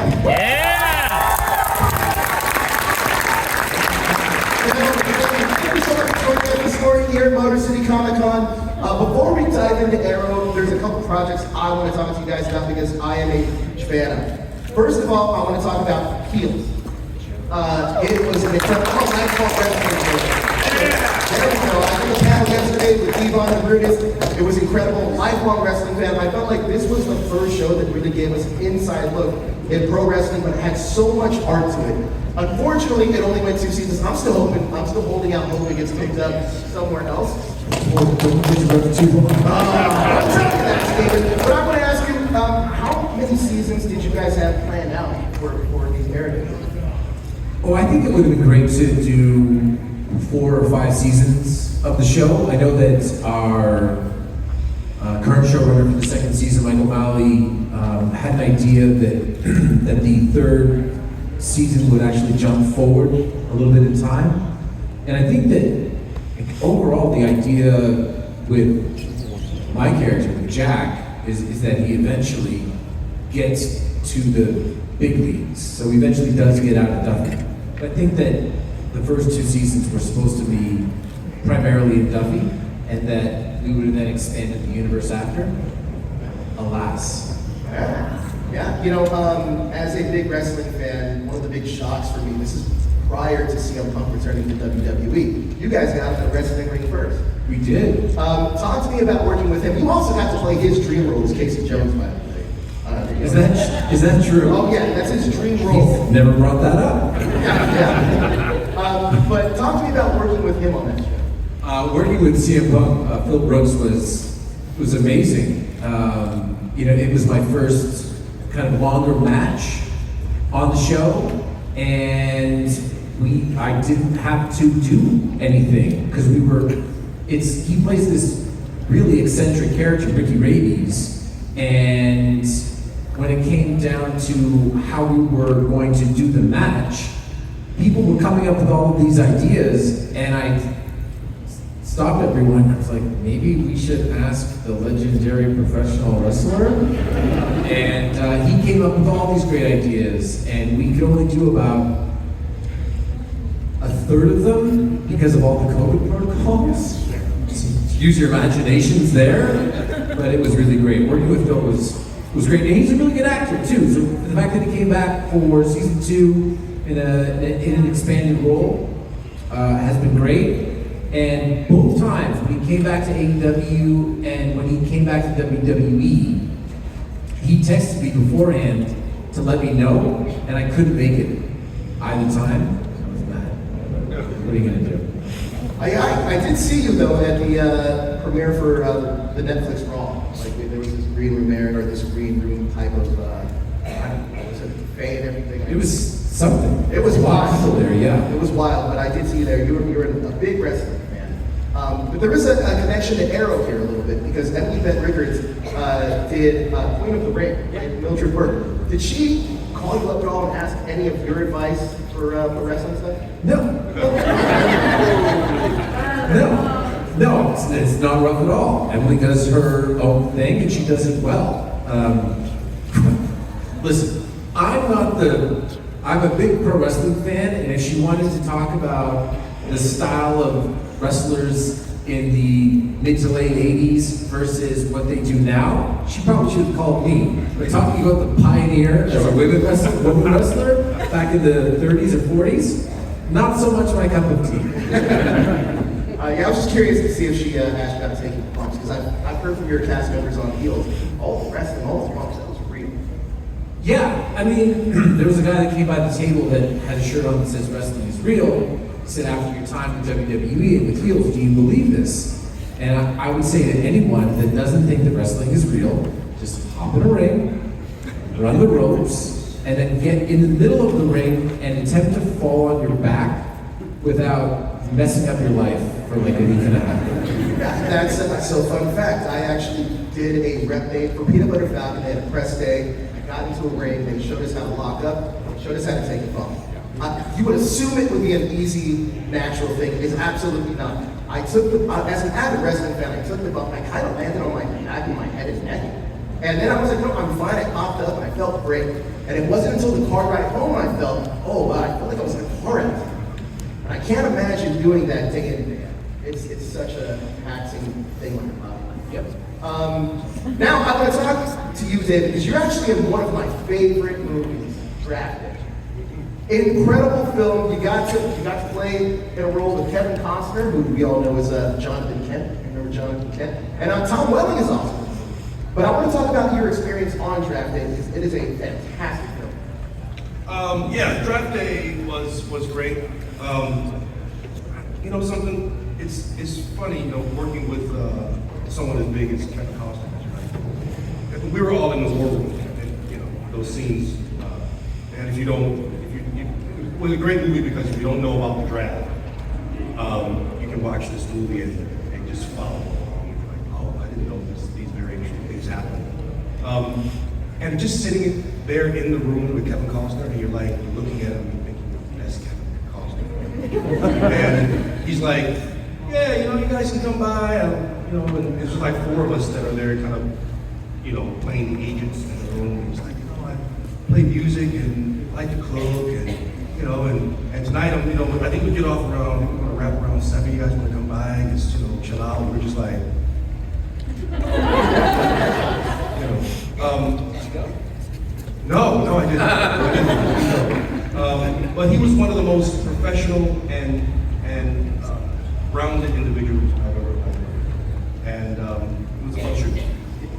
Yeah! Thank you so much for joining us this morning here at Motor City Comic Con. Before we dive into Arrow, there's a couple projects I want to talk to you guys about because I am a huge fan of. First of all, I want to talk about Heels. It was an incredible lifelong wrestling show. There we go. I did a panel yesterday with Devon and Brutus. It was incredible. Lifelong wrestling fan. I felt like this was the first show that really gave us an inside look in pro wrestling, but it had so much art to it. Unfortunately, it only went 2 seasons. I'm still holding out hope it gets picked up somewhere else. I'm telling you that, David. But I want to ask you, how many seasons did you guys have planned out for these areas? Oh, I think it would have been great to do 4 or 5 seasons of the show. I know that our current showrunner for the 2nd season, Michael Malley, had an idea that that the 3rd season would actually jump forward a little bit in time. And I think that overall the idea with my character, with Jack, is that he eventually gets to the big leagues. So he eventually does get out of Duffy. But I think that the first 2 seasons were supposed to be primarily in Duffy, and that we would have then expanded the universe after. Alas. Yeah, you know, as a big wrestling fan, one of the big shocks for me, this is prior to CM Punk returning to WWE. You guys got to the wrestling ring first. We did. Talk to me about working with him. You also got to play his dream role as Casey Jones, by the way. Is that true? Oh yeah, that's his dream role. He's never brought that up. Yeah. But talk to me about working with him on that show. Working with CM Punk, Phil Brooks was amazing. You know, it was my first kind of longer match on the show, and I didn't have to do anything because he plays this really eccentric character, Ricky Rabies, and when it came down to how we were going to do the match, people were coming up with all of these ideas, and I stopped everyone. I was like, maybe we should ask the legendary professional wrestler. And he came up with all these great ideas, and we could only do about a third of them because of all the COVID protocols. Use your imaginations there, but it was really great. Working with Phil was great, and he's a really good actor too. So the fact that he came back for season 2 in an expanded role has been great. And both times, when he came back to AEW and when he came back to WWE, he texted me beforehand to let me know, and I couldn't make it either time. I was mad. What are you gonna do? I did see you though at the premiere for the Netflix Raw. Like there was this green room there, or this green room type of was it buffet and everything? It was something. It was wild. There, yeah. It was wild, but I did see you there. You were a big wrestling fan. But there is a connection to Arrow here a little bit because Emily Beth Rickards did Queen of the Ring, right? Mildred Burke. Did she call you up at all and ask any of your advice for wrestling stuff? No. No, it's not rough at all. Emily does her own thing, and she does it well. Listen, I'm a big pro wrestling fan, and if she wanted to talk about the style of wrestlers in the mid to late 80s versus what they do now, she probably should have called me. But talking about the pioneer as a woman wrestler back in the 30s and 40s, not so much my cup of tea. Yeah, I was just curious to see if she asked you about taking bumps, because I've heard from your cast members on Heels, all the wrestling, all the bumps, that was real. Yeah, I mean, there was a guy that came by the table that had a shirt on that says wrestling is real. He said, after your time with WWE and with Heels, do you believe this? And I would say to anyone that doesn't think that wrestling is real, just hop in a ring, run the ropes, and then get in the middle of the ring and attempt to fall on your back without messing up your life for like a week and a half. Yeah, that's so fun fact. I actually did a rep day for Peanut Butter Falcon. They had a press day. I got into a ring. They showed us how to lock up. Showed us how to take a bump. You would assume it would be an easy, natural thing. It is absolutely not. I took as an avid wrestling fan, I took the bump. I kind of landed on my back and my head and neck. And then I was like, no, I'm fine. I popped up and I felt great. And it wasn't until the car ride home I felt, oh wow, I felt like I was in a car accident. And I can't imagine doing that day in, day out. It's such a taxing thing on your body. Yep. Now I want to talk to you, David, because you're actually in one of my favorite movies, Drafted. Incredible film. You got to play in a role with Kevin Costner, who we all know is Jonathan Kent. Remember Jonathan Kent? And Tom Welling is awesome. But I want to talk about your experience on Draft Day because it is a fantastic film. Yeah, Draft Day was great. You know something? It's funny, you know, working with someone as big as Kevin Costner. Right? We were all in the war room, and, you know, those scenes. And if you don't, it was a great movie because if you don't know about the draft, you can watch this movie and just follow along. Like, oh, I didn't know these very interesting things happened. And just sitting there in the room with Kevin Costner, and you're like looking at him and thinking, that's Kevin Costner. And he's like, yeah, you know, you guys can come by. You know, and there's like four of us that are there, kind of, you know, playing the agents in the room. He's like, you know, I play music and like to cook, and you know, and tonight I'm, you know, I think we get off around, we're gonna wrap around 7. You guys want to come by and just, you know, chill out? And we're just like, you know, no, I didn't. But he was one of the most professional and rounded individuals I've ever met. And it was a pleasure.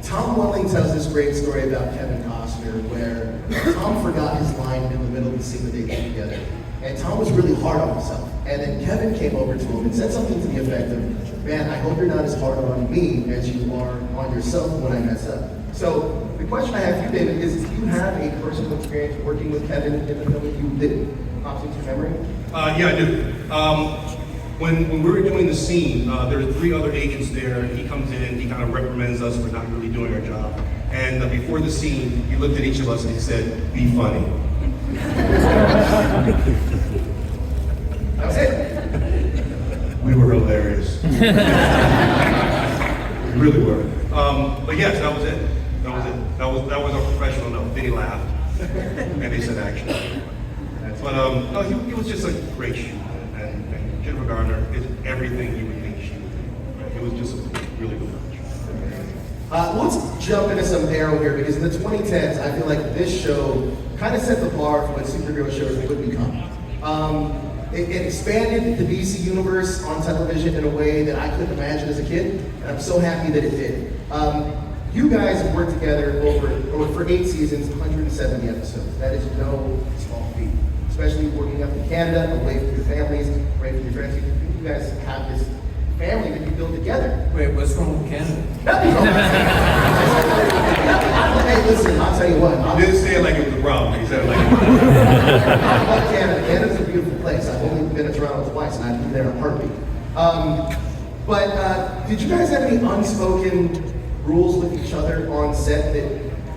Tom Welling tells this great story about Kevin Costner where Tom forgot his line in the middle of the scene that they did together. And Tom was really hard on himself. And then Kevin came over to him and said something to the effect of, man, I hope you're not as hard on me as you are on yourself when I mess up. So the question I have for you, David, is do you have a personal experience working with Kevin in the film that you did pops into your memory? Yeah, I do. When we were doing the scene, there were 3 other agents there. He comes in, he kind of reprimands us for not really doing our job. And before the scene, he looked at each of us and he said, be funny. That was it. We were hilarious. We really were. But yes, that was it. That was our professional note. Then he laughed. And he said action. But no, he was just a great shoot. And Jennifer Garner is everything you would think she would be. It was just a really good watch. Let's jump into some Arrow here because in the 2010s, I feel like this show kind of set the bar for what superhero shows would become. It expanded the DC universe on television in a way that I couldn't imagine as a kid, and I'm so happy that it did. You guys have worked together for 8 seasons, 170 episodes. That is no small feat, especially working up in Canada, away from your families, away from your friends. You guys have this family that you built together. Wait, what's wrong with Canada? Nothing's wrong. Hey, listen, I'll tell you what. He didn't say it like it was a problem. He said it like it was I love Canada. Canada's a beautiful place. I've only been to Toronto twice, and I've been there in a heartbeat. But did you guys have any unspoken rules with each other on set that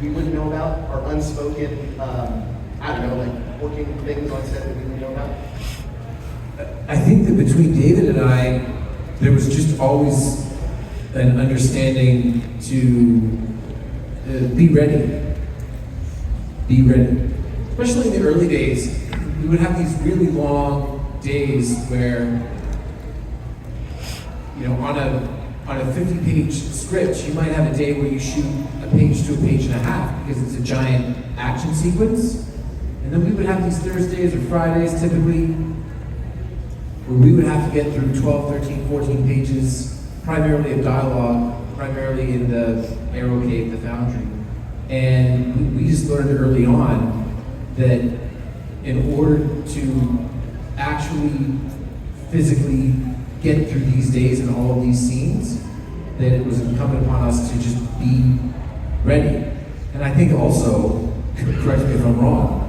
we wouldn't know about, or unspoken, I don't know, like working things on set that we wouldn't know about? I think that between David and I, there was just always an understanding to be ready. Be ready. Especially in the early days, we would have these really long days where, you know, on a 50-page script, you might have a day where you shoot a page to a page and a half because it's a giant action sequence. And then we would have these Thursdays or Fridays typically where we would have to get through 12, 13, 14 pages, primarily of dialogue, primarily in the Arrow Cave, the Foundry. And we just learned early on that in order to actually physically get through these days and all of these scenes, that it was incumbent upon us to just be ready. And I think also, correct me if I'm wrong,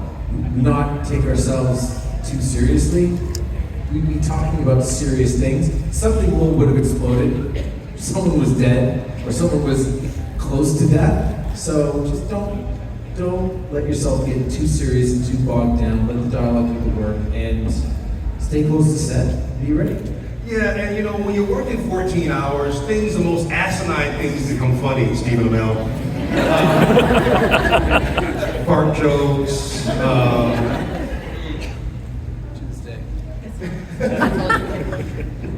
not take ourselves too seriously. We'd be talking about serious things. Something would have exploded, someone was dead, or someone was close to death. So just don't let yourself get too serious and too bogged down. Let the dialogue do the work and stay close to set. Be ready. Yeah, and you know, when you're working 14 hours, the most asinine things become funny, Stephen Amell. Fart jokes.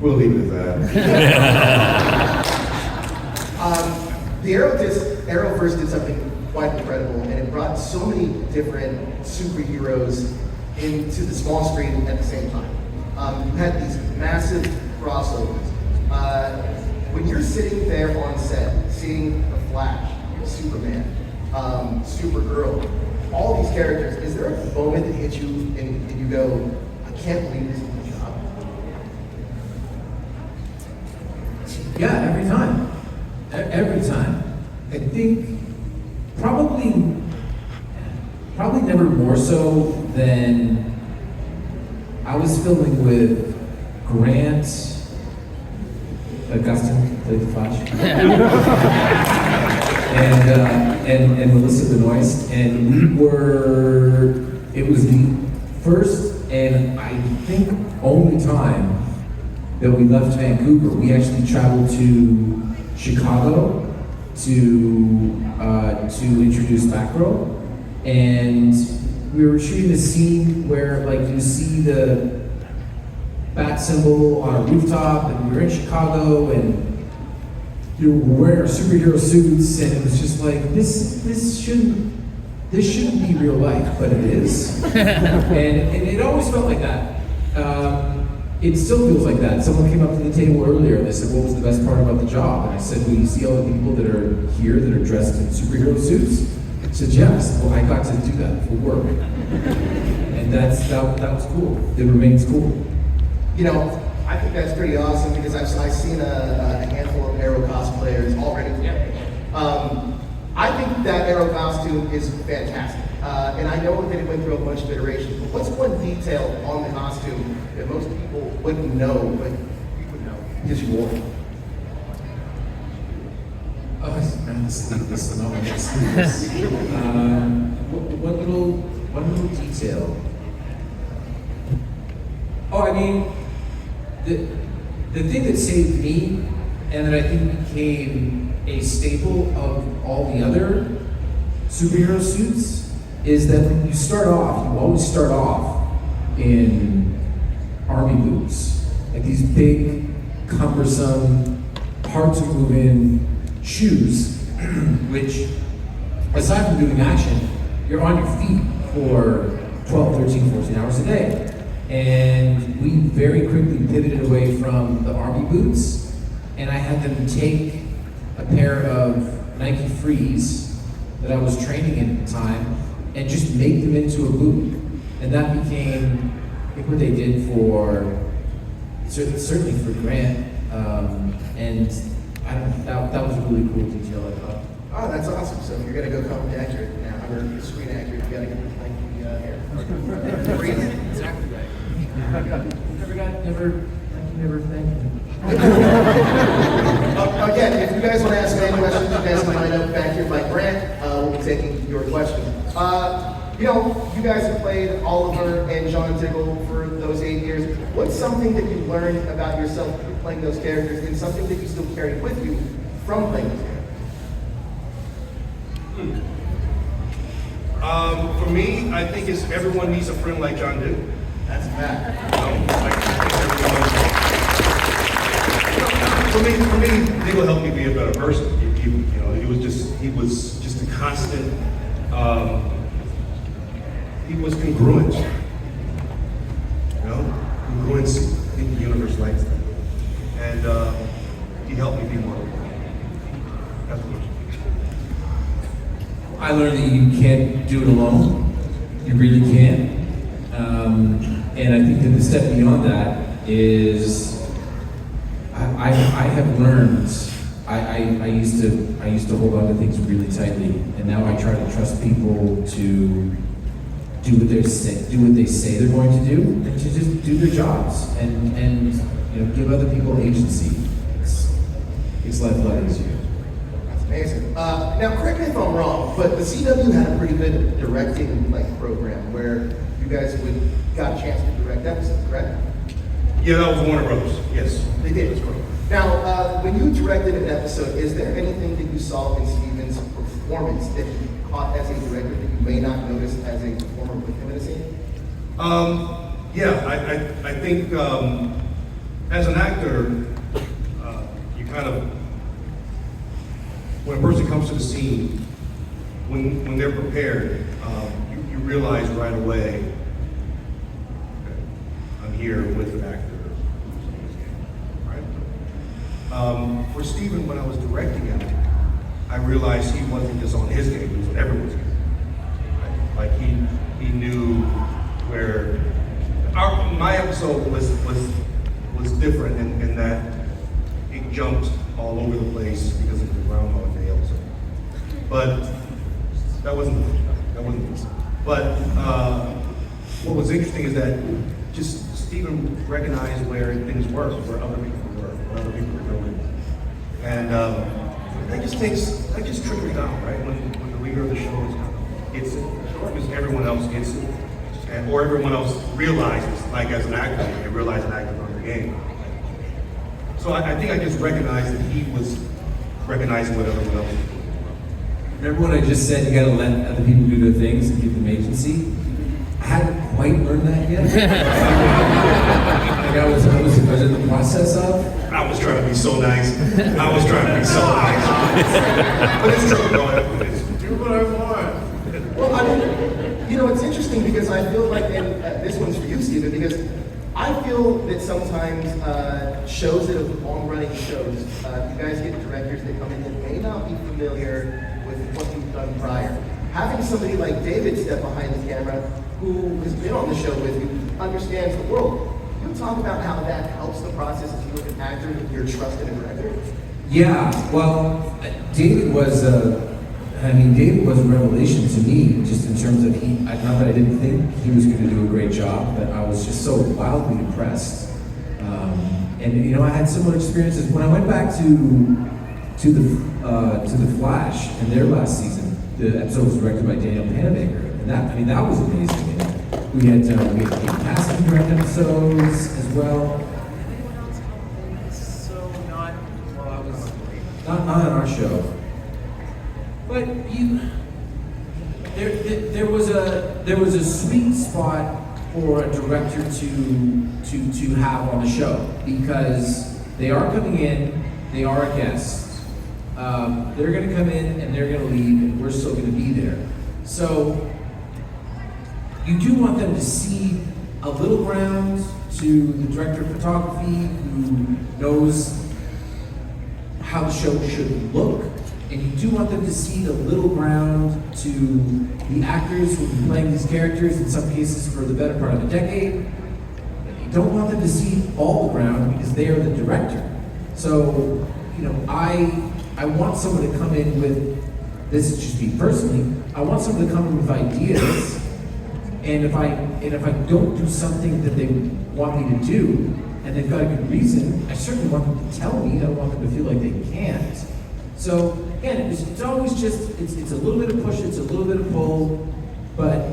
We'll leave it at that. The Arrowverse did something quite incredible, and it brought so many different superheroes into the small screen at the same time. You had these massive crossovers. When you're sitting there on set, seeing The Flash, Superman, Supergirl, all these characters, is there a moment that hits you and you go, I can't believe this is my job? Yeah, every time. Every time. I think probably never more so than I was filming with Grant Augustine, played the Flash, and Melissa Benoist, and it was the first and I think only time that we left Vancouver. We actually traveled to Chicago to introduce Macro, and we were shooting a scene where like you see the bat symbol on a rooftop, and we were in Chicago, and you were wearing our superhero suits, and it was just like this shouldn't be real life, but it is, and it always felt like that. It still feels like that. Someone came up to the table earlier and they said, what was the best part about the job? And I said, well, you see all the people that are here that are dressed in superhero suits? I said, yes. Well, I got to do that for work. And that was cool. It remains cool. You know, I think that's pretty awesome because I've seen a handful of Arrow cosplayers already today. I think that Arrow costume is fantastic. And I know that it went through a bunch of iterations, but what's one detail on the costume that most people wouldn't know, but you would know because you wore it? Oh, man, this is not this. One little detail. Oh, I mean, the thing that saved me and that I think became a staple of all the other superhero suits is that when you start off, you always start off in army boots, like these big, cumbersome, hard to move in shoes, which, aside from doing action, you're on your feet for 12, 13, 14 hours a day. And we very quickly pivoted away from the army boots, and I had them take a pair of Nike Frees that I was training in at the time and just make them into a boot. And that became, I think, what they did for, certainly for Grant. And I don't know, that was a really cool detail, I thought. Oh, that's awesome. So if you're gonna go comedy accurate now, or screen accurate, you gotta get the Nike hair. Exactly right. Never thanked me. Again, if you guys want to ask any questions, you guys can line up back here by Grant. We'll be taking your questions. You know, you guys have played Oliver and John Diggle for those 8 years. What's something that you learned about yourself through playing those characters, and something that you still carry with you from playing those characters? For me, I think it's everyone needs a friend like John Diggle. That's a fact. For me, Diggle helped me be a better person. He was just a constant. He was congruent. Congruency. I think the universe likes that, and he helped me be more. That's what. I learned that you can't do it alone. You really can't. And I think that the step beyond that is I have learned. I used to hold on to things really tightly, and now I try to trust people to do what they say they're going to do, and to just do their jobs and give other people agency. It's life a lot easier. That's amazing. Now, correct me if I'm wrong, but the CW had a pretty good directing program where you guys got a chance to direct episodes, correct? Yeah, that was Warner Brothers. Yes, they did. Now, when you directed an episode, is there anything that you saw in Steven's performance that you caught as a director that you may not notice as a performer with him in a scene? Yeah, I think as an actor, you kind of, when a person comes to the scene, when they're prepared, you realize right away, okay, I'm here with an actor who's in this game, right? For Stephen, when I was directing him, I realized he wasn't just on his game, he was on everyone's game. Right? Like he knew where my episode was different in that it jumped all over the place because of the Groundhog Day episode. But that wasn't. But what was interesting is that just Stephen recognized where things worked, where other people were, what other people were doing, and that just trickles down, right? When the leader of the show gets it, because everyone else gets it. Or everyone else realizes, like as an actor, they realize an actor's on the game. So I think I just recognized that he was recognizing what everyone else was doing. Remember when I just said you gotta let other people do their things and give them agency? I hadn't quite learned that yet. Like I was in the process of. I was trying to be so nice. But it's true, do what I want. Well, I mean, you know, it's interesting because I feel like, and this one's for you, Stephen, because I feel that sometimes shows that are long-running shows, you guys get directors that come in that may not be familiar with what you've done prior. Having somebody like David step behind the camera, who has been on the show with you, understands the world. Can you talk about how that helps the process as you look at actors with your trust in a director? Yeah, well, David was a revelation to me, just in terms of not that I didn't think he was going to do a great job, but I was just so wildly impressed. And you know, I had similar experiences when I went back to the Flash in their last season. The episode was directed by Daniel Panabaker, and that was amazing. And we had casting direct episodes as well. Not on our show. But there was a sweet spot for a director to have on the show, because they are coming in, they are a guest. They're going to come in and they're going to leave, and we're still going to be there. So you do want them to see a little ground to the director of photography who knows how the show should look. And you do want them to see the little ground to the actors who have been playing these characters, in some cases for the better part of a decade. You don't want them to see all the ground because they are the director. So, you know, I want someone to come in with, this is just me personally, I want someone to come in with ideas, and if I don't do something that they want me to do, and they've got a good reason, I certainly want them to tell me. I don't want them to feel like they can't. So again, it's always just, it's a little bit of push, it's a little bit of pull, but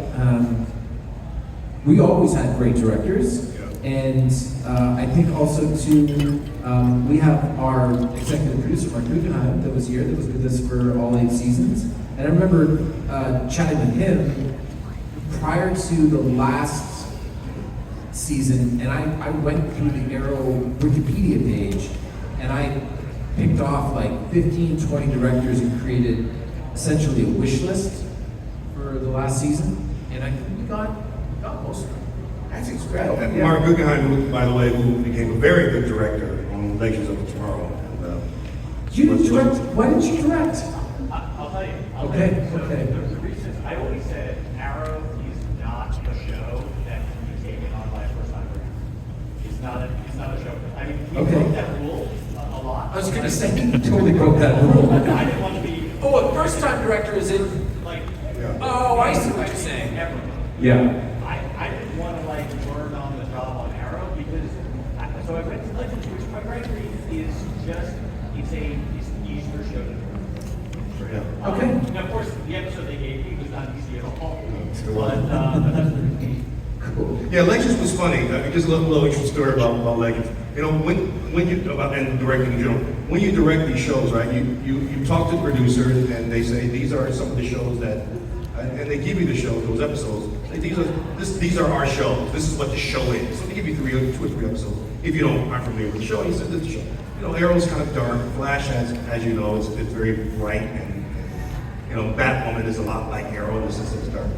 we always had great directors. And I think also too, we have our executive producer, Mark Guggenheim, that was here, that was with us for all 8 seasons. And I remember chatting with him prior to the last season, and I went through the Arrow Wikipedia page, and I picked off like 15, 20 directors and created essentially a wish list for the last season, and I think we got most of them. That's incredible. And Mark Guggenheim, by the way, who became a very good director on Legends of Tomorrow. You didn't direct? Why didn't you direct? I'll tell you. Okay. So there's a reason. I always said Arrow is not a show that can be taken on by a first-time director. It's not a show. I mean, we broke that rule a lot. I was going to say, you totally broke that rule. I didn't want to be. Oh, a first-time director is in. Like. Yeah. Oh, I see what you're saying. Ever. Yeah. I didn't want to like learn on the job on Arrow because so I went to Legends, which quite frankly is just it's an easier show to do. Yeah. Okay. Now, of course, the episode they gave me was not easy at all, but that's what it is. Cool. Yeah, Legends was funny. Just a little interesting story about Legends. You know, when you about and directing in general, when you direct these shows, right, you talk to the producers and they say, these are some of the shows that, and they give you the shows, those episodes. Say, these are our shows. This is what the show is. So they give you 2 or 3 episodes. If you aren't familiar with the show, you said this is the show. You know, Arrow's kind of dark. Flash, as you know, it's very bright, and you know, Batwoman is a lot like Arrow in the sense it's dark.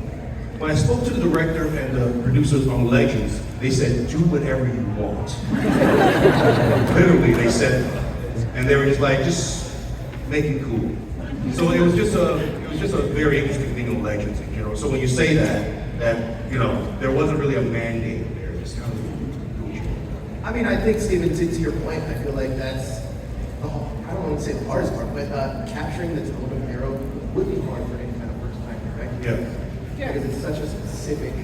When I spoke to the director and the producers on Legends, they said, do whatever you want. Literally, they said that. And they were just like, just make it cool. So it was just a very interesting thing on Legends in general. So when you say that you know, there wasn't really a mandate there. It's kind of I mean, I think, Steven, to your point, I feel like that's, I don't want to say the hardest part, but capturing the tone of Arrow would be hard for any kind of first time director. Yeah. Because it's such a specific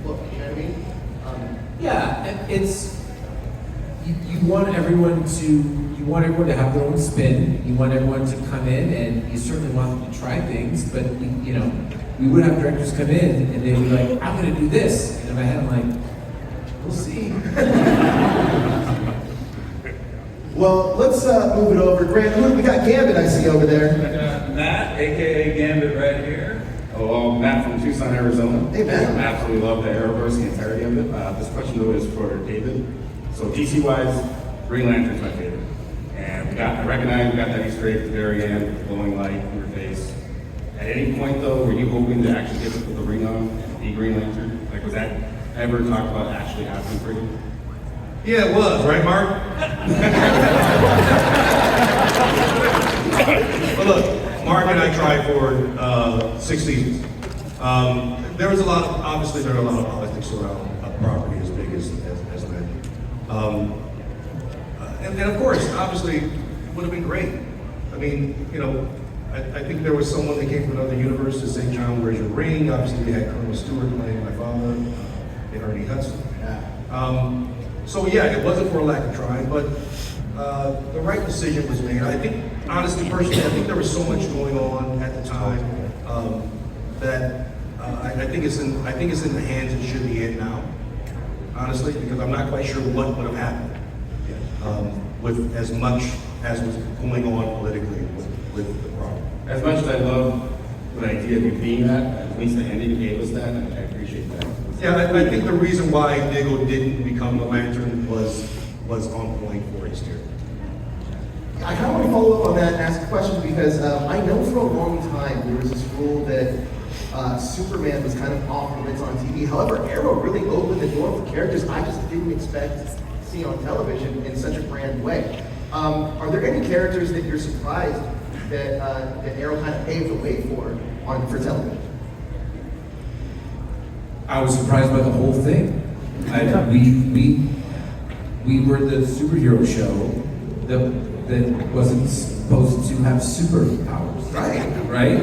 look, you know what I mean? Yeah, and it's you want everyone to have their own spin. You want everyone to come in, and you certainly want them to try things. But you know, we would have directors come in, and they'd be like, "I'm going to do this," and in my head, I'm like, "We'll see." Well, let's move it over. Grant, we got Gambit, I see over there. Matt, aka Gambit, right here. Hello, Matt from Tucson, Arizona. Hey, Matt. I absolutely love the Arrowverse, the entirety of it. This question though is for David. So DC-wise, Green Lantern's my favorite. And I recognize we got that Easter egg at the very end, the glowing light in your face. At any point though, were you hoping to actually get to put the ring on and be Green Lantern? Like, was that ever talked about actually happening for you? Yeah, it was, right, Mark? But look, Mark and I tried for 6 seasons. There was obviously there are a lot of politics around a property as big as that. And of course, obviously, it would have been great. I mean, you know, I think there was someone that came from another universe to say, John, where's your ring? Obviously, we had Colonel Stewart playing my father, and Ernie Hudson. So yeah, it wasn't for a lack of trying, but the right decision was made. I think, honestly, personally, I think there was so much going on at the time that I think it's in the hands it should be in now. Honestly, because I'm not quite sure what would have happened with as much as was going on politically with the problem. As much as I love the idea of you being that, at least the ending gave us that, and I appreciate that. Yeah, I think the reason why Diggle didn't become the Lantern was on point for his character. I kind of want to follow up on that and ask a question because I know for a long time there was this rule that Superman was kind of off limits on TV. However, Arrow really opened the door for characters I just didn't expect to see on television in such a grand way. Are there any characters that you're surprised that Arrow kind of paved the way for television? I was surprised by the whole thing. We were the superhero show that wasn't supposed to have superpowers. Right?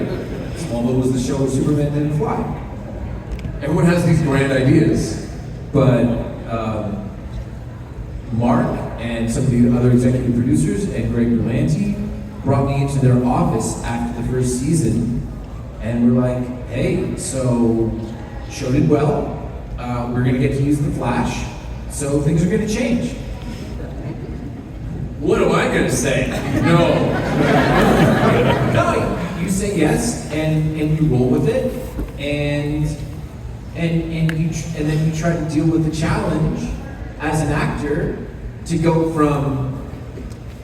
Smallville was the show where Superman didn't fly. Everyone has these grand ideas, but Mark and some of the other executive producers and Greg Berlanti brought me into their office after the first season, and we're like, hey, so show did well. We're going to get to use the Flash, so things are going to change. What am I going to say? No. No, you say yes, and you roll with it, and then you try to deal with the challenge as an actor to go from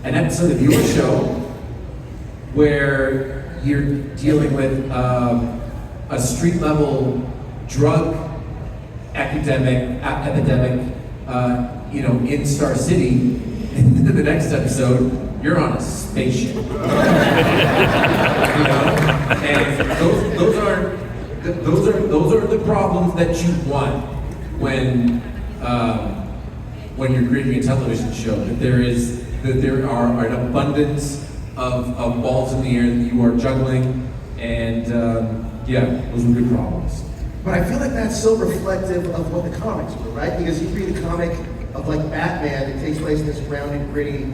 an episode of your show where you're dealing with a street level drug epidemic, in Star City. And the next episode, you're on a spaceship. And those are the problems that you want when you're creating a television show. That there are an abundance of balls in the air that you are juggling, and those are good problems. But I feel like that's so reflective of what the comics were, right? Because you read a comic of like Batman that takes place in this grounded, gritty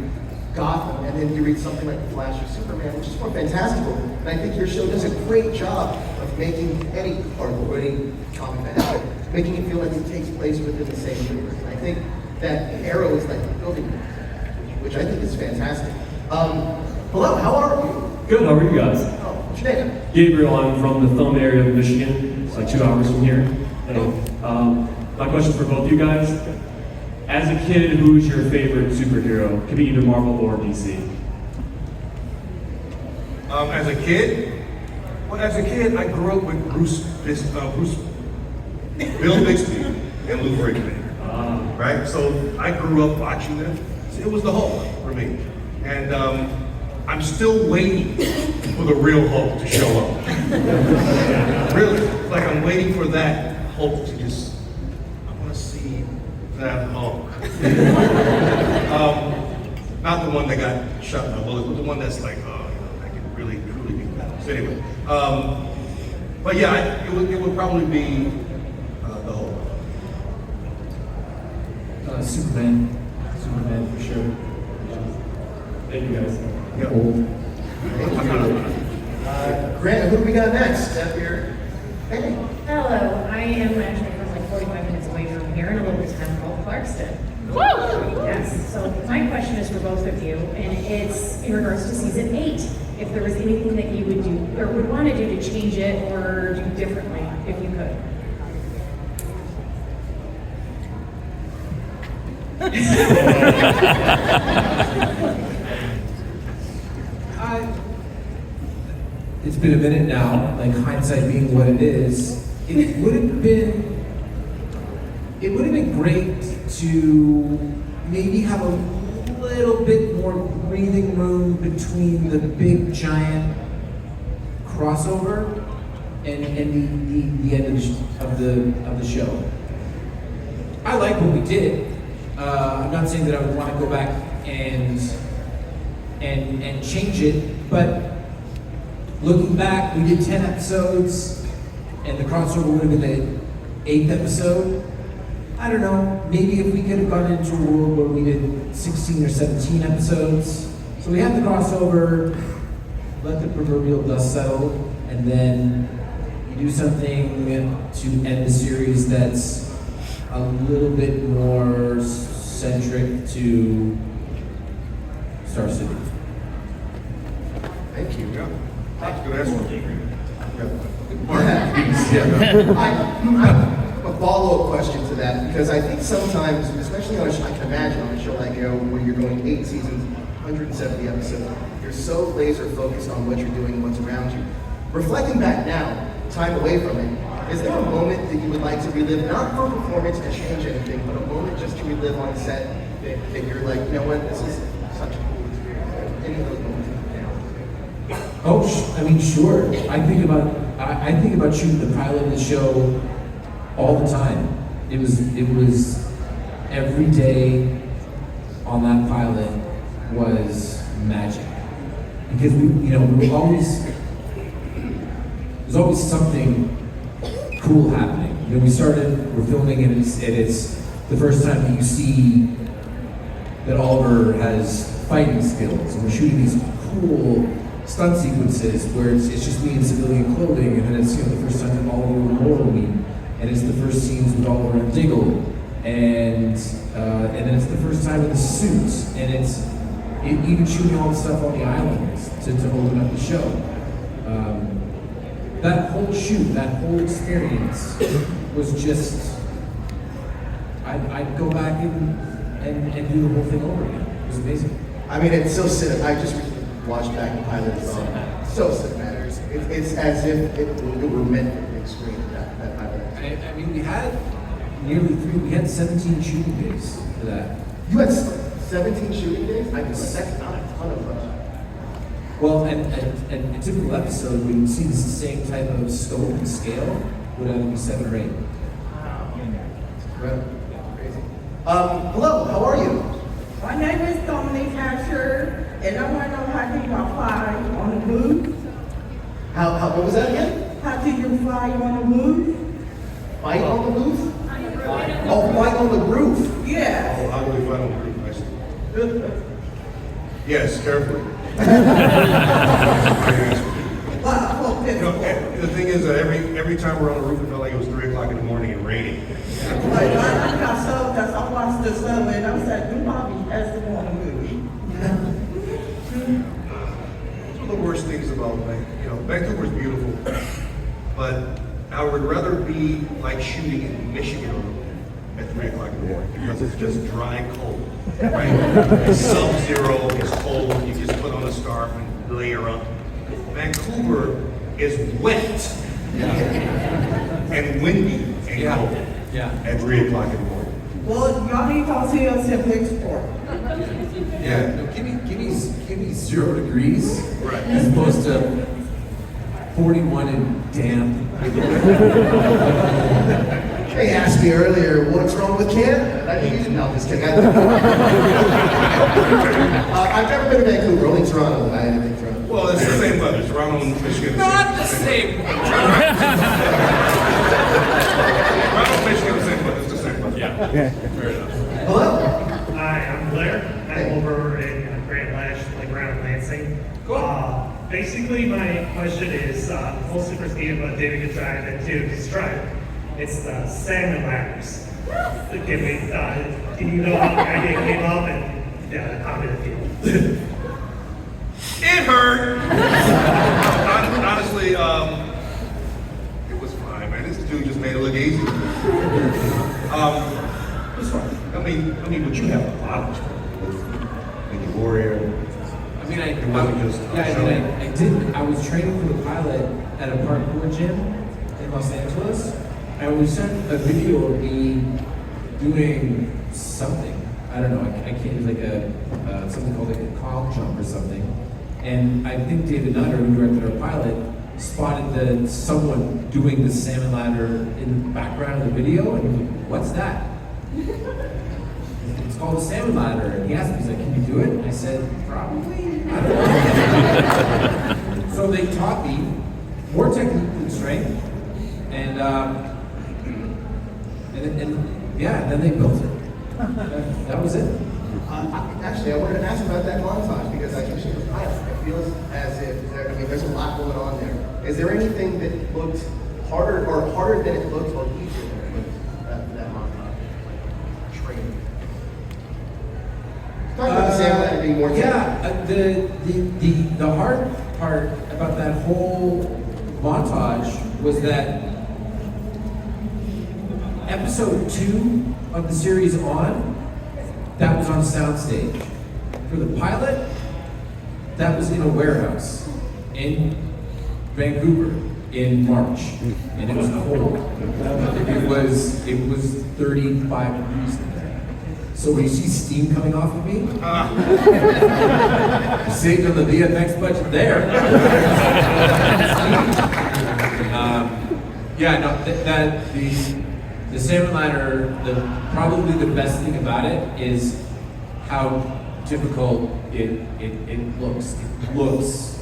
Gotham, and then you read something like The Flash or Superman, which is more fantastical. And I think your show does a great job of making any part or any comic that happens, making it feel like it takes place within the same universe. And I think that Arrow is like building that, which I think is fantastic. Hello, how are you? Good, how are you guys? Oh, what's your name? Gabriel, I'm from the Thumb area of Michigan. It's like 2 hours from here. And, my question for both you guys. As a kid, who's your favorite superhero? Could be either Marvel or DC. As a kid, I grew up with Bill Bixby and Lou Ferrigno. Right? So I grew up watching them. So it was the Hulk for me. And I'm still waiting for the real Hulk to show up. Really, like I'm waiting for that Hulk to just, I want to see that Hulk. Not the one that got shot by bullets, but the one that's like, I can really, truly be bad. So anyway, but yeah, it would probably be the Hulk. Superman for sure. Thank you guys. Yeah. Old. Grant, who do we got next? Hey. Hello, I am actually from like 45 minutes away from here in a little town called Clarkston. Yes, so my question is for both of you, and it's in regards to season 8. If there was anything that you would do, or would want to do to change it or do differently, if you could. It's been a minute now, like hindsight being what it is, it would have been great to maybe have a little bit more breathing room between the big giant crossover and the end of the show. I like what we did. I'm not saying that I would want to go back and change it, but looking back, we did 10 episodes, and the crossover would have been the 8th episode. I don't know, maybe if we could have gone into a world where we did 16 or 17 episodes. So we had the crossover, let the proverbial dust settle, and then you do something to end the series that's a little bit more centric to Star City. Thank you. Yeah, that's a good answer. A follow-up question to that, because I think sometimes, especially on a show, I can imagine on a show like Arrow, where you're going 8 seasons, 170 episodes, you're so laser focused on what you're doing and what's around you. Reflecting back now, time away from it, is there a moment that you would like to relive, not for performance to change anything, but a moment just to relive on set that you're like, you know what, this is such a cool experience. Any of those moments? Oh, I mean, sure. I think about shooting the pilot of the show all the time. It was every day on that pilot was magic because there's always something cool happening. We're filming and it's the first time that you see that Oliver has fighting skills, and we're shooting these cool stunt sequences where it's just me in civilian clothing, and then it's the first time that Oliver would roll me, and it's the first scenes with Oliver and Diggle, and then it's the first time in the suits, and even shooting all the stuff on the islands to open up the show. That whole shoot, that whole experience was just, I'd go back and do the whole thing over again. It was amazing. I mean, it's so cinematic. I just watched back the pilot as well. So cinematic. It's as if it were meant for the big screen, that pilot. I mean, we had 17 shooting days for that. You had 17 shooting days? I mean, that's not a ton of Well, and a typical episode, we would see the same type of scope and scale, would either be 7 or 8. Incredible. Crazy. Hello, how are you? My name is Dominique Hatcher, and I want to know how do you fly on the move? What was that again? How do you fly on the move? Fight on the roof? Oh, fight on the roof. Yeah. Oh, how do we fight on the roof? I see. Yes, carefully. The thing is that every time we're on the roof, it felt like it was 3 o'clock in the morning and raining. Like, I got so, because I watched the sun, and I said, Bobby has to go on the move. Vancouver's beautiful, but I would rather be like shooting in Michigan at 3 o'clock in the morning because it's just dry cold, right? It's sub-zero, it's cold, you just put on a scarf and layer up. Vancouver is wet and windy and cold at 3 o'clock in the morning. Well, y'all need to talk to your siblings for. Yeah. No, give me 0 degrees. Right. As opposed to 41 and damp. They asked me earlier, what's wrong with Canada? I didn't know this thing. I've never been to Vancouver, only Toronto. I didn't think Toronto. Well, it's the same weather. Toronto and Michigan. Not the same. Toronto and Michigan, the same weather. It's the same weather. Yeah. Fair enough. Hello? Hi, I'm Blair. I'm over in Grand Ledge, Playground in Lansing. Basically, my question is mostly for Steve, but David could try it to describe. It's the salmon ladders. Can you know how the idea came up and how did it feel? It hurt. Honestly, it was fine, man. This dude just made it look easy. It was fine. I mean, but you have a lot of experience with the warrior. I mean, It wasn't just a show. I did. I was training for the pilot at a parkour gym in Los Angeles. And we sent a video of me doing something. I don't know. I can't. It was like something called like a cloud jump or something. And I think David Nutter, who directed our pilot, spotted someone doing the salmon ladder in the background of the video, and he was like, "What's that?" It's called a salmon ladder. And he asked me, he's like, "Can you do it?" And I said, "Probably. I don't know." So they taught me more technique than strength, and then they built it. That was it. Actually, I wanted to ask about that montage because I think she was pilot. It feels as if there's a lot going on there. Is there anything that looked harder than it looked or easier than it looked for that montage? Like training. Talking about the salmon ladder being more the hard part about that whole montage was that episode 2 of the series that was on soundstage. For the pilot, that was in a warehouse in Vancouver in March, and it was cold. It was 35 degrees in there. So when you see steam coming off of me, saved on the VFX budget there. The salmon ladder, probably the best thing about it is how difficult it looks. It looks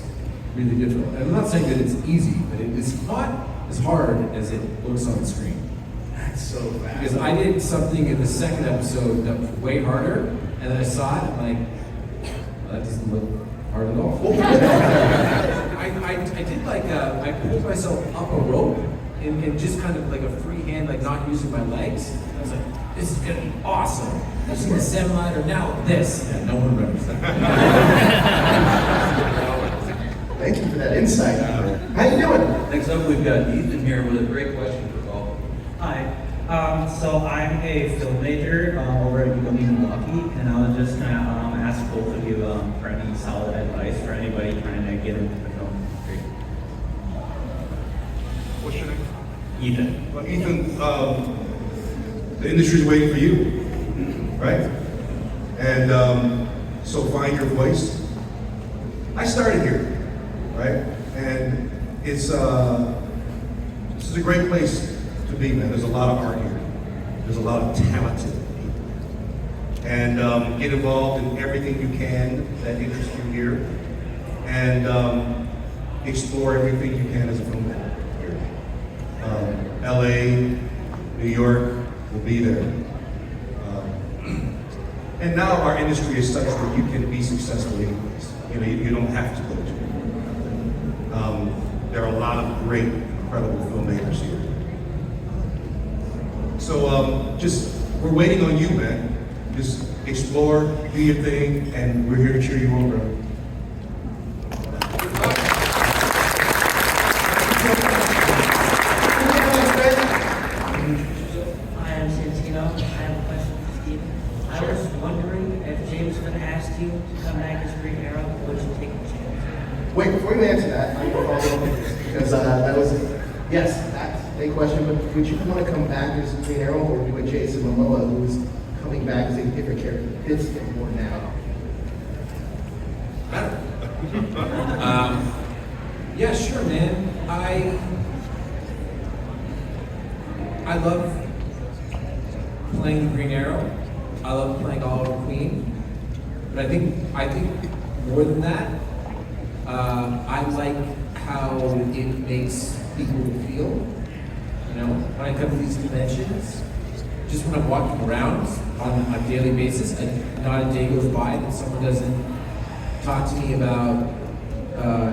really difficult. And I'm not saying that it's easy, but it is not as hard as it looks on the screen. That's so fast. Because I did something in the second episode that was way harder, and then I saw it, I'm like, well, that doesn't look hard at all. I did like, I pulled myself up a rope, and just kind of like a free hand, like not using my legs. I was like, this is gonna be awesome. I've seen the salmon ladder, now this. Yeah, no one remembers that. Thank you for that insight. How you doing? Next up, we've got Ethan here with a great question for Paul. Hi. So I'm a film major over at UW Milwaukee, and I was just going to ask both of you for any solid advice for anybody trying to get into the film industry. What's your name? Ethan. Well, Ethan, the industry's waiting for you, right? And so find your voice. I started here, right? And it's this is a great place to be, man. There's a lot of art here. There's a lot of talented people. And get involved in everything you can that interests you here. And explore everything you can as a filmmaker here. LA, New York will be there. And now our industry is such that you can be successful anyways. You don't have to go to it. There are a lot of great, incredible filmmakers here. So we're waiting on you, man. Just explore, do your thing, and we're here to cheer you on, bro. know, I have a question for Steven. I was wondering if James could ask you to come back as Green Arrow, would you take the chance? Wait, before you answer that, I'm going to follow up with this because that was, yes, that's a question, but would you want to come back as Green Arrow or do a Jason Momoa who's coming back as a different character that fits him more now? Yeah, sure, man. I love playing Green Arrow. I love playing Oliver Queen. But I think more than that, I like how it makes people feel. You know, when I come to these conventions, just when I'm walking around on a daily basis, not a day goes by that someone doesn't talk to me about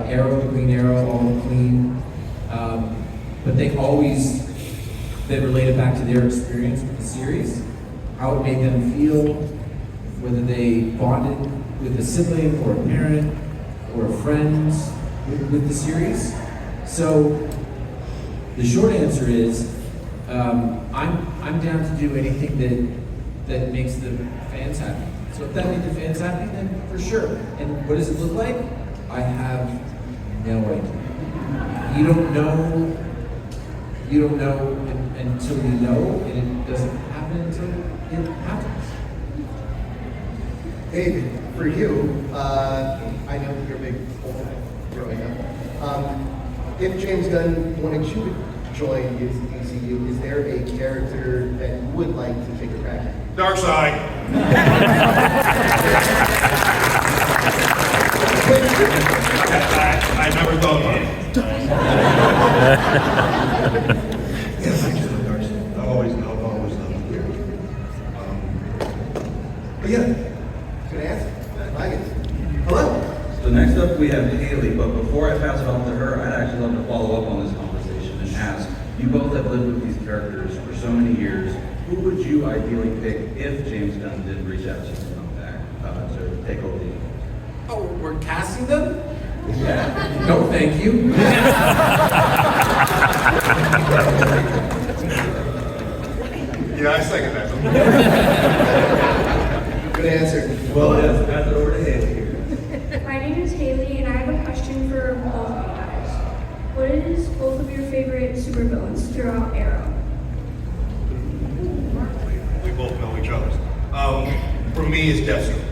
Arrow, the Green Arrow, Oliver Queen. But they always then relate it back to their experience with the series, how it made them feel, whether they bonded with a sibling or a parent or a friend with the series. So the short answer is, I'm down to do anything that makes the fans happy. So if that made the fans happy, then for sure. And what does it look like? I have no idea. You don't know until you know, and it doesn't happen until it happens. David, for you, I know that you're a big fan growing up. If James Gunn wanted you to join his DCU, is there a character that you would like to take a crack at? Dark Side. I never thought about it. Yes, I just love Dark Side. I've always loved the character. But yeah, Good answer. I like it. Hello? So next up we have Haley, but before I pass it on to her, I'd actually love to follow up on this conversation and ask, you both have lived with these characters for so many years, who would you ideally pick if James Gunn did reach out to you to come back to take over the... Oh, we're casting them? Yeah. No, thank you. yeah, I second that. Good answer. Well, yes, pass it over to Haley here. My name is Haley, and I have a question for both of you guys. What is both of your favorite supervillains throughout Arrow? We both know each other's. For me, it's Deathstroke.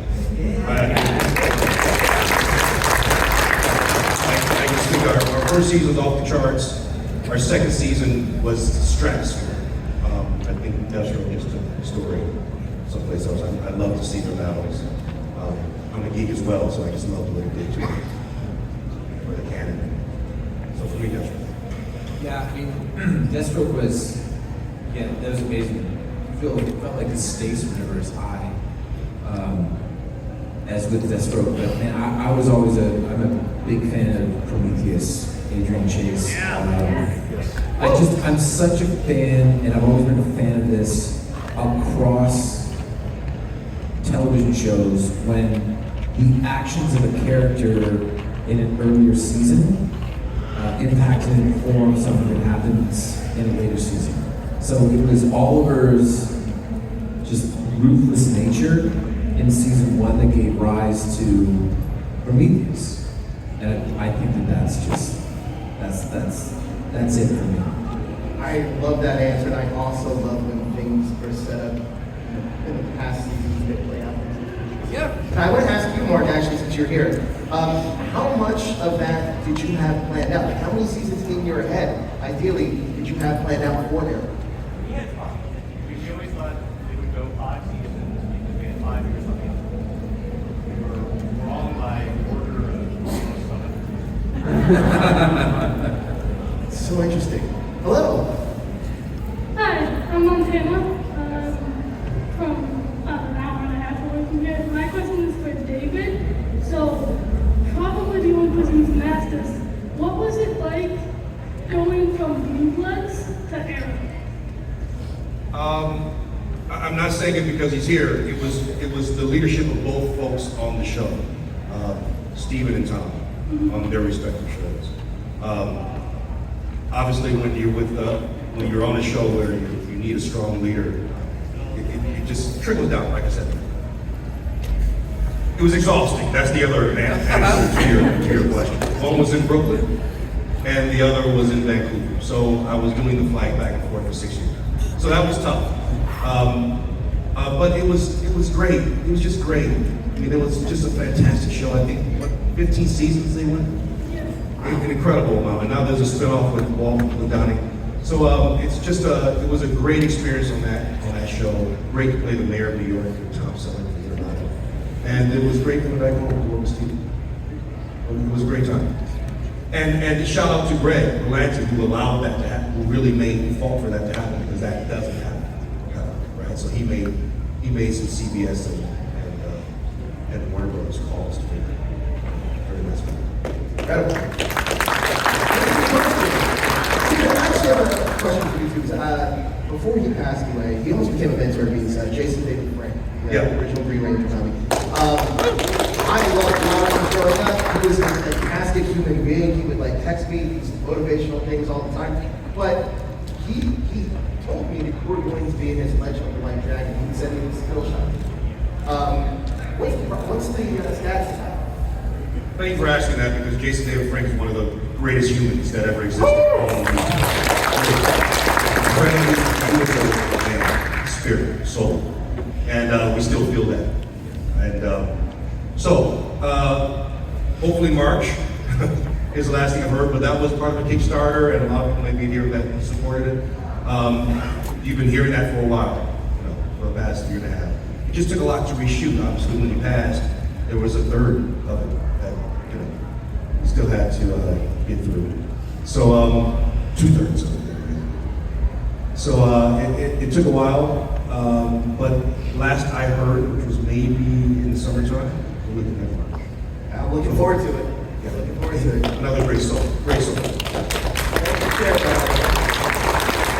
I just think our first season was off the charts. Our second season was stratosphere. I think Deathstroke just took the story someplace else. I love to see their battles. I'm a geek as well, so I just love the way they did it for the canon. So for me, Deathstroke. Yeah, I mean, Deathstroke was, yeah, that was amazing. It felt like the stakes were never as high as with Deathstroke. But man, I'm a big fan of Prometheus, Adrian Chase. I'm such a fan, and I've always been a fan of this across television shows when the actions of a character in an earlier season impacted and informed something that happens in a later season. So it was Oliver's just ruthless nature in season 1 that gave rise to Prometheus. And I think that's it for me. I love that answer, and I also love when things are set up in the past seasons that play out. Yeah. And I want to ask you, Mark, actually, since you're here, how much of that did you have planned out? Like, how many seasons in your head, ideally, did you have planned out for Arrow? We had 5. We always thought it would go 5 seasons because we had 5 years on the other. We were wrong by order of some. So interesting. Hello. Hi, I'm Montana from an hour and a half away from here. My question is for David. So, probably the only person who's asked us, what was it like going from Blue Bloods to Arrow? I'm not saying it because he's here. It was the leadership of both folks on the show, Steven and Tom, on their respective shows. Obviously, when you're on a show where you need a strong leader, it just trickles down, like I said. It was exhausting. That's the other answer to your question. One was in Brooklyn, and the other was in Vancouver. So I was doing the flight back and forth for 6 years. So that was tough. But it was great. It was just great. I mean, it was just a fantastic show. I think, what, 15 seasons they went? An incredible amount. And now there's a spinoff with Walt with Donnie. So it's just it was a great experience on that show. Great to play the mayor of New York, Tom Selleck. And it was great coming back home to work with Steve. It was a great time. And shout out to Greg Berlanti, who allowed that to happen, who really made fought for that to happen, because that doesn't happen. Right? So he made some CBS and Warner Brothers calls to make it very nice. Incredible. I actually have a question for you too, because before he passed away, he almost became a mentor of me, Jason David Frank, the original Green Ranger Tommy. I loved Lawrence growing up. He was a fantastic human being. He would like text me these motivational things all the time. But he told me that you were going to be in his Legend of the White Dragon. He sent me this skill shot. What's the status of that? Thank you for asking that, because Jason David Frank is one of the greatest humans that ever existed. Incredibly beautiful man, spirit, soul. And we still feel that. And so, hopefully March is the last thing I've heard, but that was part of a Kickstarter, and a lot of people may be here that supported it. You've been hearing that for a while, for the past year and a half. It just took a lot to reshoot. Obviously, when he passed, there was a third of it that we still had to get through. So, 2/3 of it. So it took a while, but last I heard, which was maybe in the summertime, we're looking at March. I'm looking forward to it. Yeah, looking forward to it. Another great song. Great song.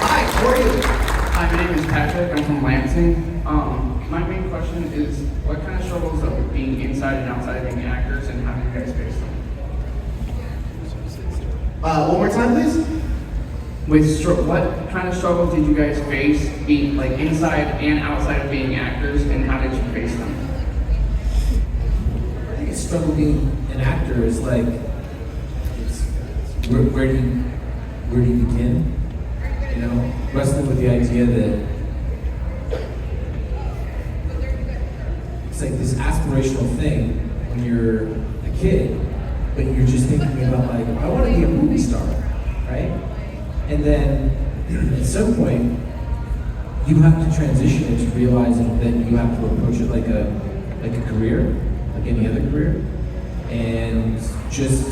Hi, how are you? Hi, my name is Patrick. I'm from Lansing. My main question is, what kind of struggles of being inside and outside of being actors, and how do you guys face them? One more time, please. What kind of struggles did you guys face being like inside and outside of being actors, and how did you face them? I think it's struggle being an actor is like, where do you begin? You know, wrestling with the idea that it's like this aspirational thing when you're a kid, but you're just thinking about like, I want to be a movie star, right? And then at some point, you have to transition into realizing that you have to approach it like a career, like any other career, and just,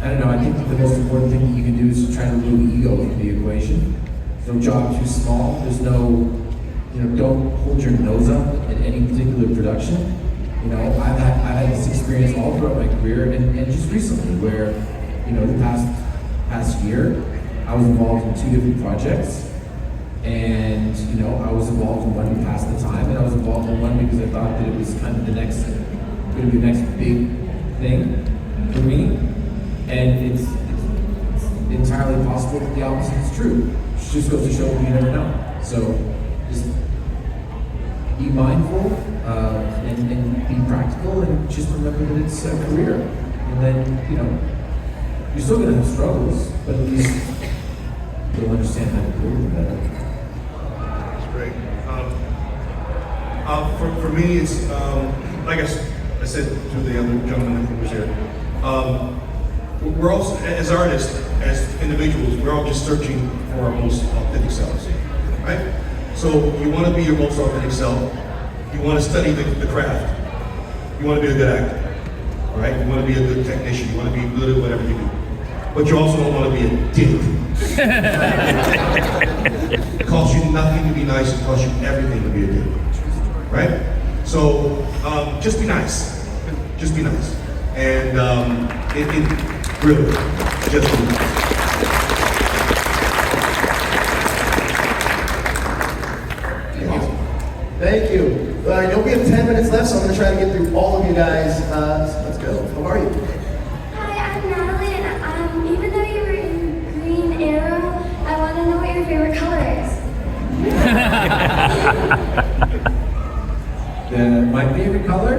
I don't know, I think the most important thing that you can do is to try to remove ego from the equation. There's no job too small. There's no, don't hold your nose up at any particular production. I've had this experience all throughout my career, and just recently where, the past year, I was involved in 2 different projects, and I was involved in one to pass the time, and I was involved in one because I thought that it was kind of going to be the next big thing for me, and it's entirely possible that the opposite is true. It just goes to show that you never know. So just be mindful and be practical, and just remember that it's a career, and then you're still going to have struggles, but at least you'll understand how to deal with them better. That's great. For me, it's like I said to the other gentleman who was here. We're also, as artists, as individuals, we're all just searching for our most authentic selves, right? So you want to be your most authentic self. You want to study the craft. You want to be a good actor, all right? You want to be a good technician. You want to be good at whatever you do. But you also don't want to be a dick. It costs you nothing to be nice. It costs you everything to be a dick, right? So just be nice. Just be nice. And it really, just be nice. Thank you. I know we have 10 minutes left, so I'm going to try to get through all of you guys. Let's go. How are you? Hi, I'm Natalie, and even though you were in Green Arrow, I want to know what your favorite color is. favorite color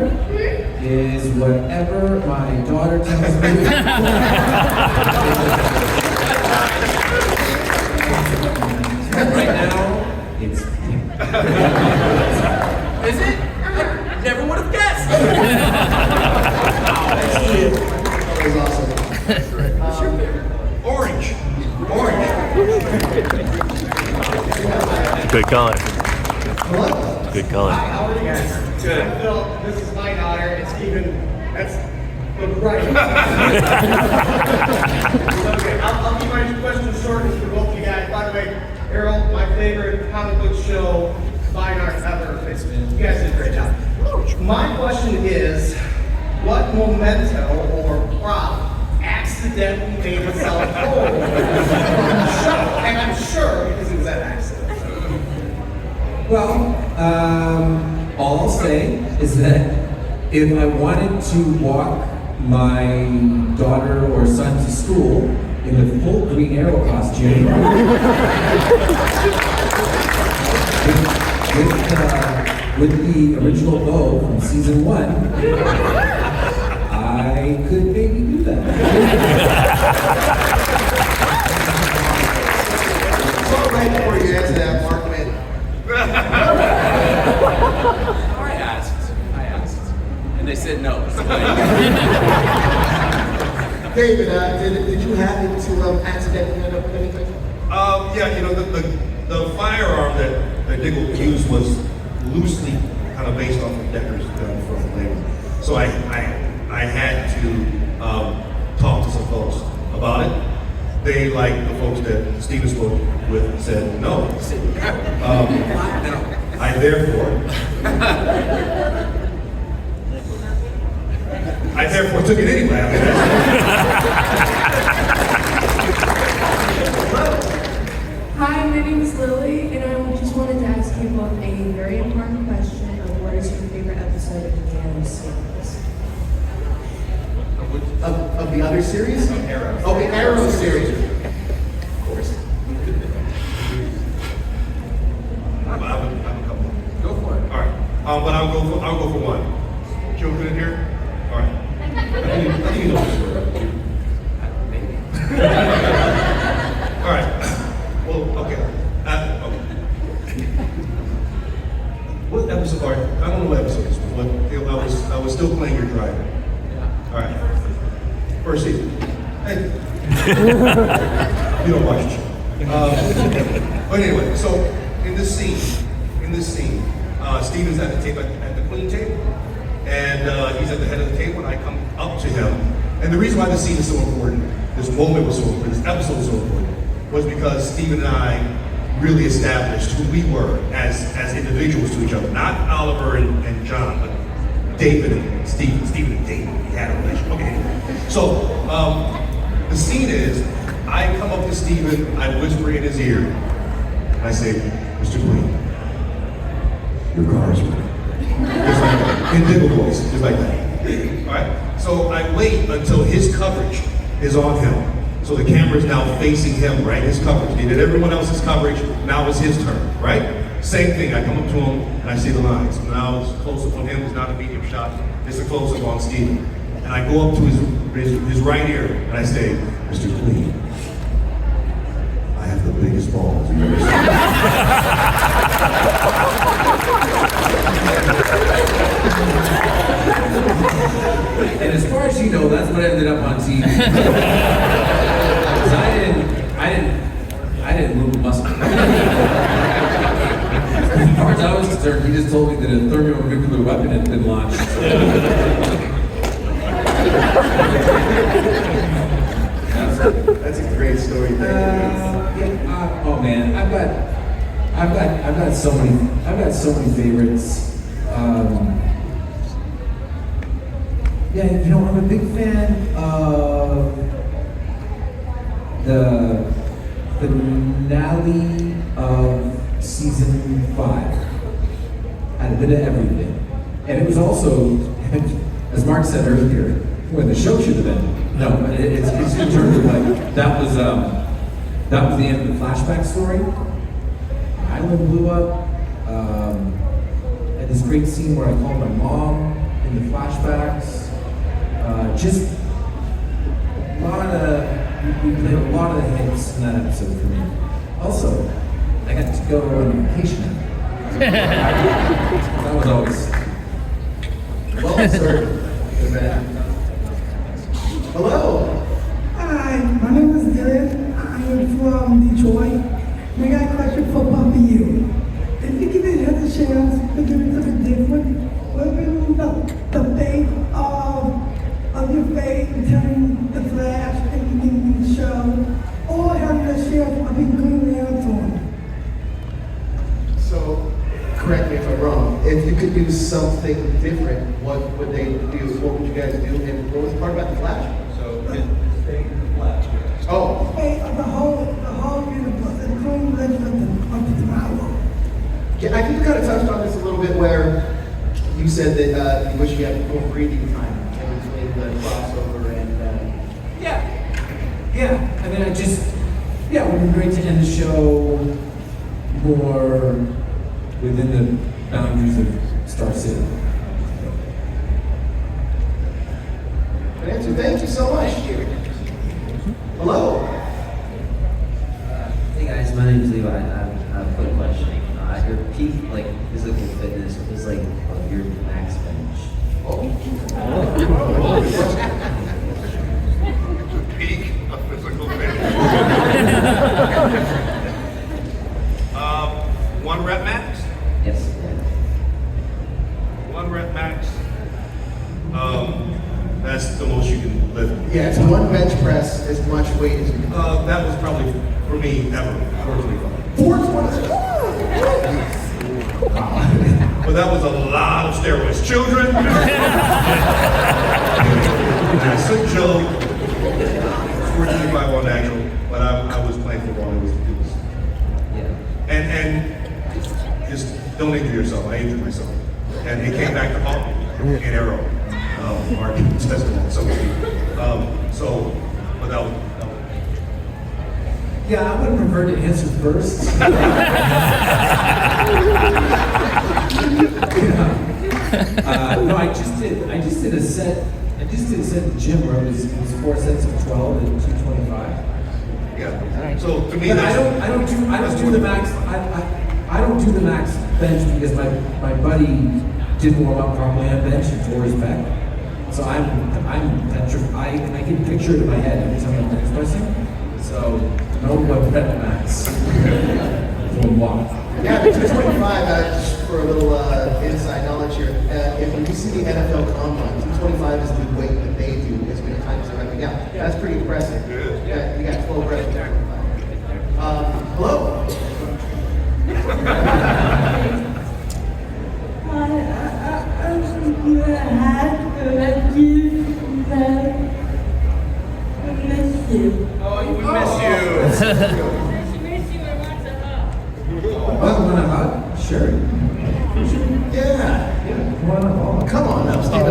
is whatever my daughter tells me. Right now, it's pink. Is it? I never would have guessed. That was awesome. What's your favorite? Orange. Good color. Hello? Good color. Hi, how are you guys? Good. Phil, this is my daughter, and Steven, that's the right. Okay, I'll keep my questions short for both of you guys. By the way, Errol, my favorite comic book show, fine art ever. You guys did a great job. My question is, what memento or prop accidentally made itself whole from the show? And I'm sure because it was an accident. Well, all I'll say is that if I wanted to walk my daughter or son to school in the full Green Arrow costume with the original bow from season 1, I could maybe do that. So right before you answer that, Mark went. I asked, and they said no. David, did you happen to accidentally end up with anything? Yeah, you know, the firearm that Diggle used was loosely kind of based off of Decker's gun from Labor. So I had to talk to some folks about it. They, like the folks that Steven spoke with, said no. I therefore took it anyway. Hi, my name is Lily, and I just wanted to ask you both a very important question of what is your favorite episode of the Arrow series? Of the other series? Of Arrow. Oh, the Arrow series. Of course. I have a couple. Go for it. All right, but I'll go for one. Joe, good in here. All right. I think you know this story. All right. Well, okay. What episode? All right. I don't know what episode this was, but I was still playing your driver. All right. First season. Hey. You don't watch the show. But anyway, so in this scene, Steven's at the table, at the queen table, and he's at the head of the table, and I come up to him. And the reason why this scene is so important, this moment was so important, this episode was so important, was because Steven and I really established who we were as individuals to each other. Not Oliver and John, but David and Steven. Steven and David. We had a relationship. Okay. So the scene is, I come up to Steven, I whisper in his ear, and I say, Mr. Queen, your car is ready. Just like that. In Diggle voice, just like that. All right. So I wait until his coverage is on him. So the camera is now facing him, right? His coverage. He did everyone else's coverage. Now it's his turn, right? Same thing. I come up to him and I see the lines. Now it's close up on him. It's not a medium shot. It's a close up on Steven. And I go up to his right ear and I say, Mr. Queen, I have the biggest balls you've ever seen. And as far as you know, that's what ended up on TV. I didn't move a muscle. As far as I was concerned, he just told me that a thermonuclear weapon had been launched. That's a great story. Oh man, I've got so many favorites. Yeah, you know, I'm a big fan of the finale of season 5. Had a bit of everything. And it was also, as Mark said earlier, when the show should have been. No, it's in terms of like, that was the end of the flashback story. Island blew up. had this great scene where I called my mom in the flashbacks. Just a lot of, we played a lot of the hits in that episode for me. Also, I got to go on vacation. That was always well deserved. Hello. Hi, my name is Dylan. I am from Detroit. And I got a question for Papa You. If you give had the chance to do something different, what would the fate of your fate returning the Flash in the show, or having the chance of being Green Lantern? So, correct me if I'm wrong. If you could do something different, what would they do? What would you guys do? And what was the part about the Flash? So, the fate of the Flash. Oh. Fate of the whole universe, including legend of the tomorrow. Yeah, I think you kind of touched on this a little bit where you said that you wish you had more breathing time in between the crossover and. Yeah, I mean, it would be great to end the show more within the boundaries of Star City. Good answer. Thank you so much. Hello. Hey guys, my name is Levi. I have a quick question. Your peak physical fitness was your max bench. Peak of physical fitness. 1 rep max? Yes. 1 rep max. That's the most you can lift. Yeah, it's one bench press as much weight as you can. That was probably for me ever 425. 425. But that was a lot of steroids. Children, that's a joke. 425 on natural, but I was playing football. It was yeah. And just don't injure yourself. I injured myself, and it came back to haunt me in Arrow. Mark tested that so but that was. Yeah, I would prefer to answer first. No, I just did a set at the gym where it was 4 sets of 12 and 225. Yeah. So to me, but I don't do the max. I don't do the max bench because my buddy didn't warm up properly on bench and tore his pec. So I can picture it in my head every time I'm bench pressing. So no one prep max. One walk. Yeah, the 225, just for a little inside knowledge here, if you see the NFL Combine, 225 is the weight that they do as many times as they're repping out. That's pretty impressive. Yeah, you got 12 reps. Hello? Oh, we miss you. Well, when I'm out, sure. Yeah. Come on up. Come on up, Steve.